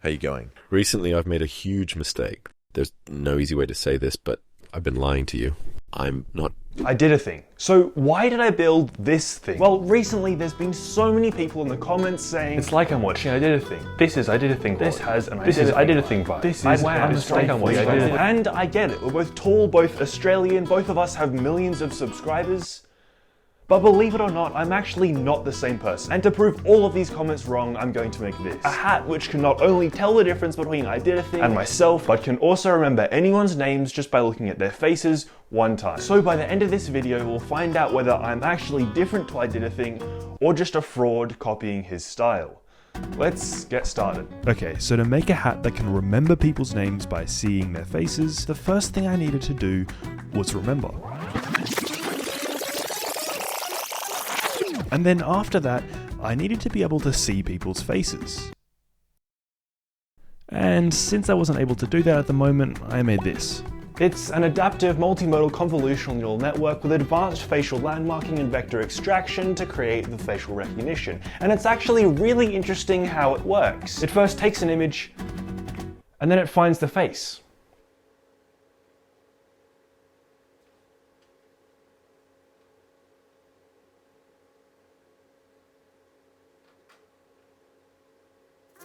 How you going? Recently I've made a huge mistake. There's no easy way to say this, but I've been lying to you. I'm not... I did a thing. So why did I build this thing? Well, recently there's been so many people in the comments saying, it's like I'm watching I did a thing. This is I did a thing. This has an I did a thing vibe. This is wow, it's like I'm watching I did a thing. And I get it. We're both tall, both Australian, both of us have millions of subscribers. But believe it or not, I'm actually not the same person. And to prove all of these comments wrong, I'm going to make this. A hat which can not only tell the difference between I did a thing and myself, but can also remember anyone's names just by looking at their faces one time. So by the end of this video, we'll find out whether I'm actually different to I did a thing or just a fraud copying his style. Let's get started. Okay, so to make a hat that can remember people's names by seeing their faces, the first thing I needed to do was remember. And then after that, I needed to be able to see people's faces. And since I wasn't able to do that at the moment, I made this. It's an adaptive multimodal convolutional neural network with advanced facial landmarking and vector extraction to create the facial recognition. And it's actually really interesting how it works. It first takes an image, and then it finds the face.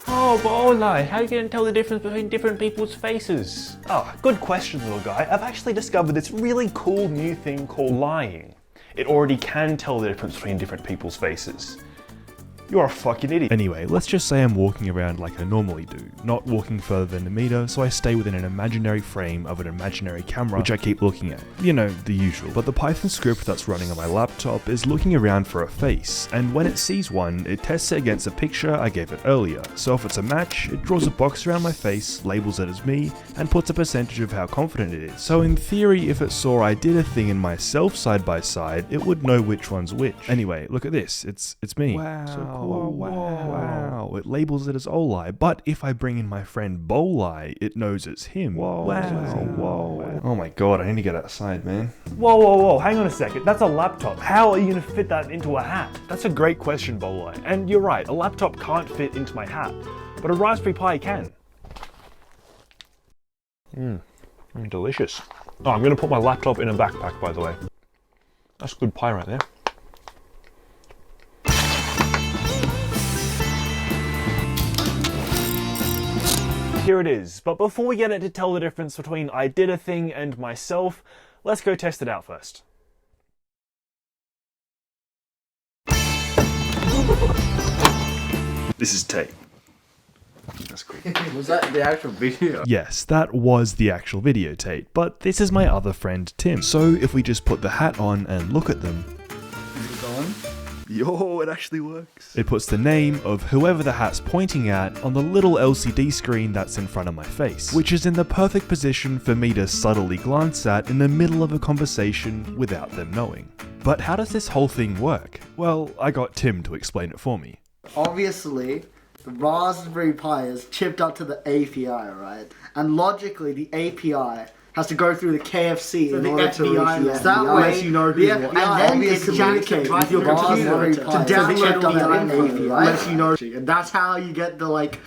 Oh, but Olai, how are you going to tell the difference between different people's faces? Oh, good question, little guy. I've actually discovered this really cool new thing called lying. It already can tell the difference between different people's faces. You're a fucking idiot. Anyway, let's just say I'm walking around like I normally do, not walking further than a meter, so I stay within an imaginary frame of an imaginary camera, which I keep looking at. You know, the usual. But the Python script that's running on my laptop is looking around for a face, and when it sees one, it tests it against a picture I gave it earlier. So if it's a match, it draws a box around my face, labels it as me, and puts a percentage of how confident it is. So in theory, if it saw I did a thing and myself side by side, it would know which one's which. Anyway, look at this. It's me. Wow. So cool. Wow. It labels it as Olai, but if I bring in my friend Bolai, it knows it's him. Whoa. Oh my god, I need to get outside, man. Whoa, hang on a second. That's a laptop. How are you going to fit that into a hat? That's a great question, Bolai. And you're right, a laptop can't fit into my hat, but a Raspberry Pi can. Delicious. Oh, I'm going to put my laptop in a backpack, by the way. That's good pie right there. Here it is, but before we get it to tell the difference between I did a thing and myself, let's go test it out first. This is Tate. That's cool. Was that the actual video? Yes, that was the actual video, Tate, but this is my other friend Tim. So if we just put the hat on and look at them, Is it on? yo, it actually works. It puts the name of whoever the hat's pointing at on the little LCD screen that's in front of my face, which is in the perfect position for me to subtly glance at in the middle of a conversation without them knowing. But how does this whole thing work? Well, I got Tim to explain it for me. Obviously, the Raspberry Pi is chipped up to the API, right? And logically, the API has to go through the KFC in order to reach the that way, unless you know who and then it communicates with your computer to download the API, unless you know. And that's how you get the, like,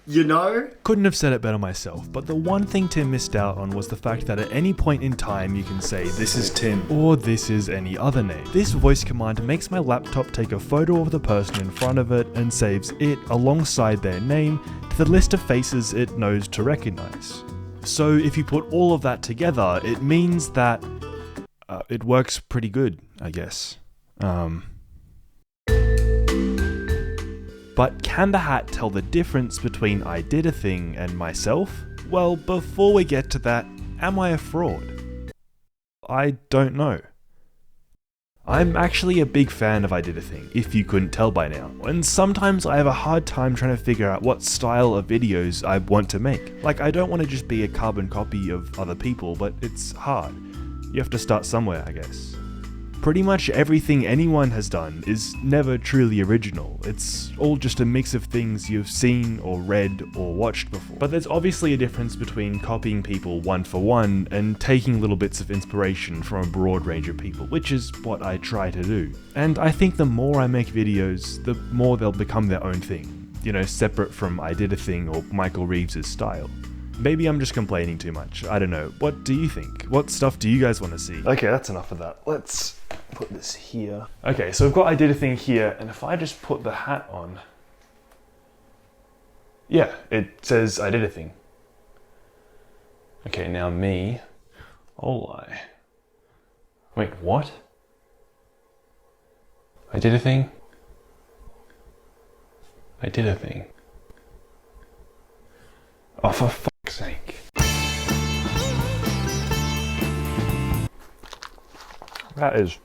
you know? Couldn't have said it better myself, but the one thing Tim missed out on was the fact that at any point in time you can say, this is Tim, or this is any other name. This voice command makes my laptop take a photo of the person in front of it and saves it alongside their name to the list of faces it knows to recognize. So if you put all of that together, it means that it works pretty good, I guess. But can the hat tell the difference between I did a thing and myself? Well, before we get to that, am I a fraud? I don't know. I'm actually a big fan of I Did a Thing, if you couldn't tell by now, and sometimes I have a hard time trying to figure out what style of videos I want to make. Like, I don't want to just be a carbon copy of other people, but it's hard. You have to start somewhere, I guess. Pretty much everything anyone has done is never truly original. It's all just a mix of things you've seen or read or watched before. But there's obviously a difference between copying people one for one and taking little bits of inspiration from a broad range of people, which is what I try to do. And I think the more I make videos, the more they'll become their own thing. separate from I Did a Thing or Michael Reeves' style. Maybe I'm just complaining too much. I don't know. What do you think? What stuff do you guys want to see? Okay, that's enough of that. Let's put this here. Okay, so we've got I Did a Thing here, and if I just put the hat on, yeah, it says I did a thing. Okay, now me, oh lie. Wait, what? I did a thing? I did a thing. Oh, for fuck's sake. That is...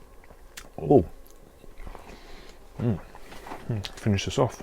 Oh. Finish this off.